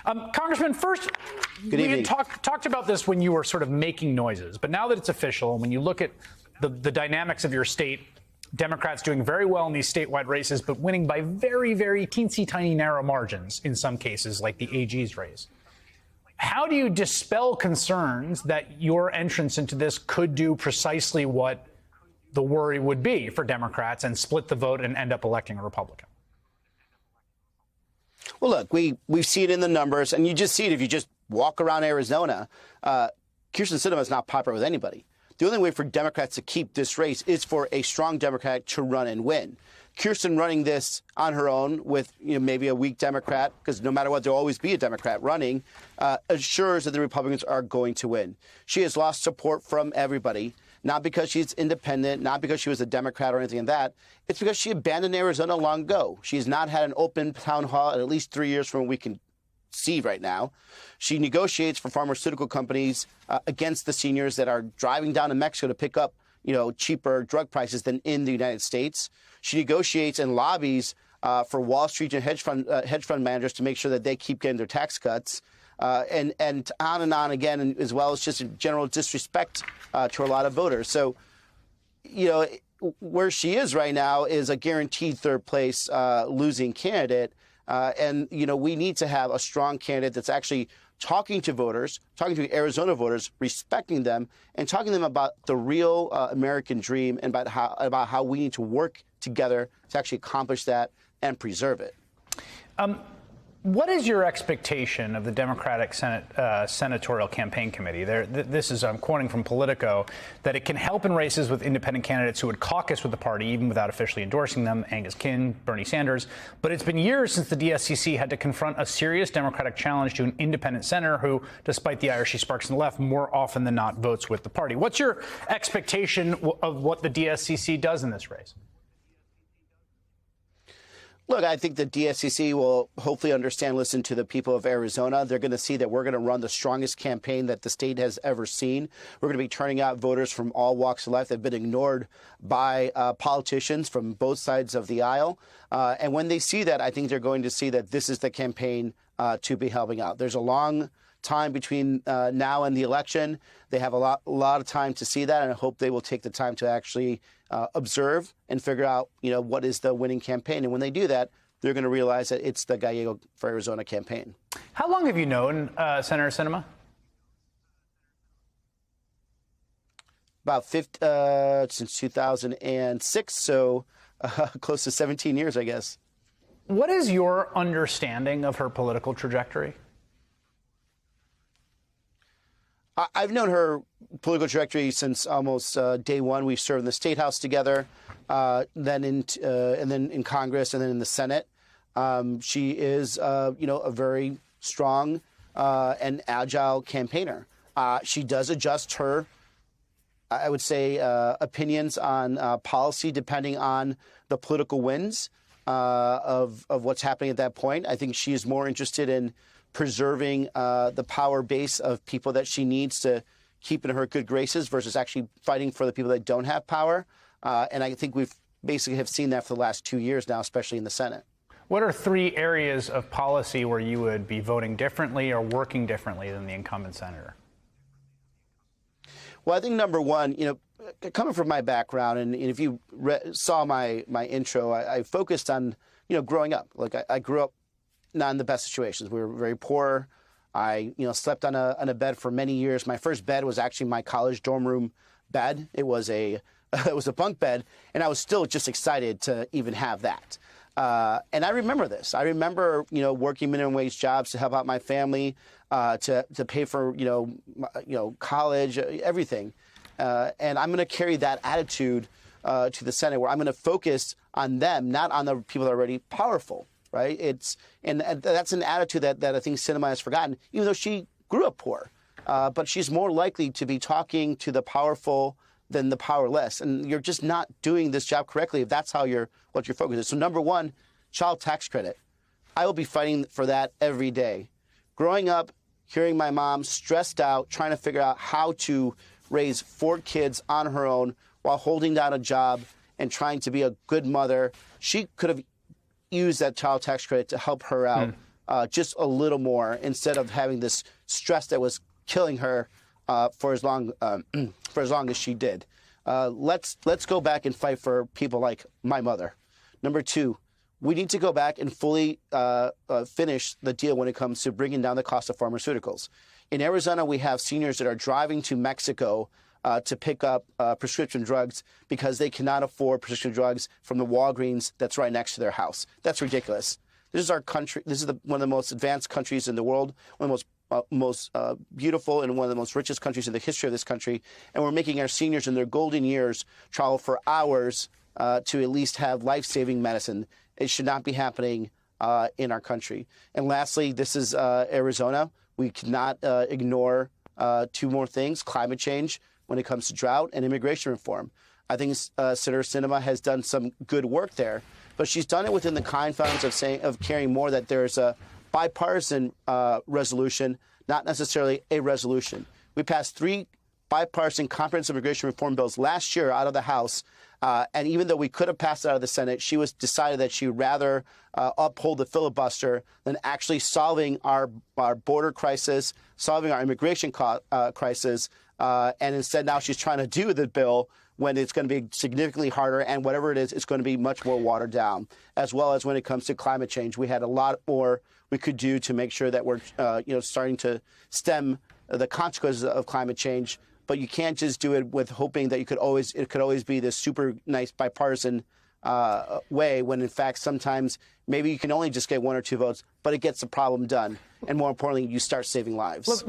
Congressman, first, we had talked about this when you were sort of making noises, but now that it's official, and when you look at the dynamics of your state, Democrats doing very well in these statewide races, but winning by very, very teensy tiny narrow margins in some cases, like the AG's race. How do you dispel concerns that your entrance into this could do precisely what the worry would be for Democrats and split the vote and end up electing a Republican? Well, look, we've seen it in the numbers, and you just see it if you just walk around Arizona. Kyrsten Sinema is not popular with anybody. The only way for Democrats to keep this race is for a strong Democrat to run and win. Kyrsten running this on her own with maybe a weak Democrat, because no matter what, there'll always be a Democrat running, assures that the Republicans are going to win. She has lost support from everybody, not because she's independent, not because she was a Democrat or anything like that. It's because she abandoned Arizona long ago. She's not had an open town hall in at least 3 years from what we can see right now. She negotiates for pharmaceutical companies against the seniors that are driving down to Mexico to pick up cheaper drug prices than in the United States. She negotiates and lobbies for Wall Street and hedge fund managers to make sure that they keep getting their tax cuts, and on again, as well as just a general disrespect to a lot of voters. So, where she is right now is a guaranteed third place losing candidate. And we need to have a strong candidate that's actually talking to voters, talking to Arizona voters, respecting them, and talking to them about the real American dream and about how we need to work together to actually accomplish that and preserve it. What is your expectation of the Democratic Senatorial Campaign Committee? This is, I'm quoting from Politico, that it can help in races with independent candidates who would caucus with the party even without officially endorsing them, Angus Kinn, Bernie Sanders. But it's been years since the DSCC had to confront a serious Democratic challenge to an independent senator who, despite the Irish sparks on the left, more often than not votes with the party. What's your expectation of what the DSCC does in this race? Look, I think the DSCC will hopefully understand, listen to the people of Arizona. They're going to see that we're going to run the strongest campaign that the state has ever seen. We're going to be turning out voters from all walks of life that have been ignored by politicians from both sides of the aisle. And when they see that, I think they're going to see that this is the campaign to be helping out. There's a long time between now and the election. They have a lot of time to see that, and I hope they will take the time to actually observe and figure out, what is the winning campaign. And when they do that, they're going to realize that it's the Gallego for Arizona campaign. How long have you known Senator Sinema? About since 2006, so close to 17 years, I guess. What is your understanding of her political trajectory? I've known her political trajectory since almost day one. We served in the State House together, then in Congress, and then in the Senate. She is, a very strong and agile campaigner. She does adjust her, I would say, opinions on policy depending on the political winds of what's happening at that point. I think she is more interested in preserving the power base of people that she needs to keep in her good graces versus actually fighting for the people that don't have power. And I think we've basically have seen that for the last 2 years now, especially in the Senate. What are 3 areas of policy where you would be voting differently or working differently than the incumbent senator? Well, I think number one, coming from my background, and if you saw my intro, I focused on, growing up. Like I grew up not in the best situations. We were very poor. I, slept on a bed for many years. My first bed was actually my college dorm room bed. It was a bunk bed, and I was still just excited to even have that. And I remember this. I remember, working minimum wage jobs to help out my family, to pay for, college, everything. And I'm going to carry that attitude to the Senate, where I'm going to focus on them, not on the people that are already powerful. Right. And that's an attitude that I think Sinema has forgotten, even though she grew up poor. But she's more likely to be talking to the powerful than the powerless. And you're just not doing this job correctly if that's what your focus is. So number one, child tax credit. I will be fighting for that every day. Growing up, hearing my mom stressed out, trying to figure out how to raise 4 kids on her own while holding down a job and trying to be a good mother. She could have use that child tax credit to help her out just a little more instead of having this stress that was killing her for as long as she did. Let's go back and fight for people like my mother. Number two, we need to go back and fully finish the deal when it comes to bringing down the cost of pharmaceuticals. In Arizona, we have seniors that are driving to Mexico to pick up prescription drugs because they cannot afford prescription drugs from the Walgreens that's right next to their house. That's ridiculous. This is our country. This is one of the most advanced countries in the world, one of the most beautiful and one of the most richest countries in the history of this country. And we're making our seniors in their golden years travel for hours to at least have life-saving medicine. It should not be happening in our country. And lastly, this is Arizona. We cannot ignore two more things: climate change when it comes to drought and immigration reform. I think Senator Sinema has done some good work there, but she's done it within the confines of caring more that there's a bipartisan resolution, not necessarily a resolution. We passed 3 bipartisan comprehensive immigration reform bills last year out of the House, and even though we could have passed it out of the Senate, she was decided that she would rather uphold the filibuster than actually solving our border crisis, solving our immigration crisis, and instead now she's trying to do the bill when it's going to be significantly harder, and whatever it is, it's going to be much more watered down. As well as when it comes to climate change, we had a lot more we could do to make sure that we're starting to stem the consequences of climate change. But you can't just do it with hoping that it could always be this super nice bipartisan way, when in fact sometimes maybe you can only just get 1 or 2 votes, but it gets the problem done. And more importantly, you start saving lives.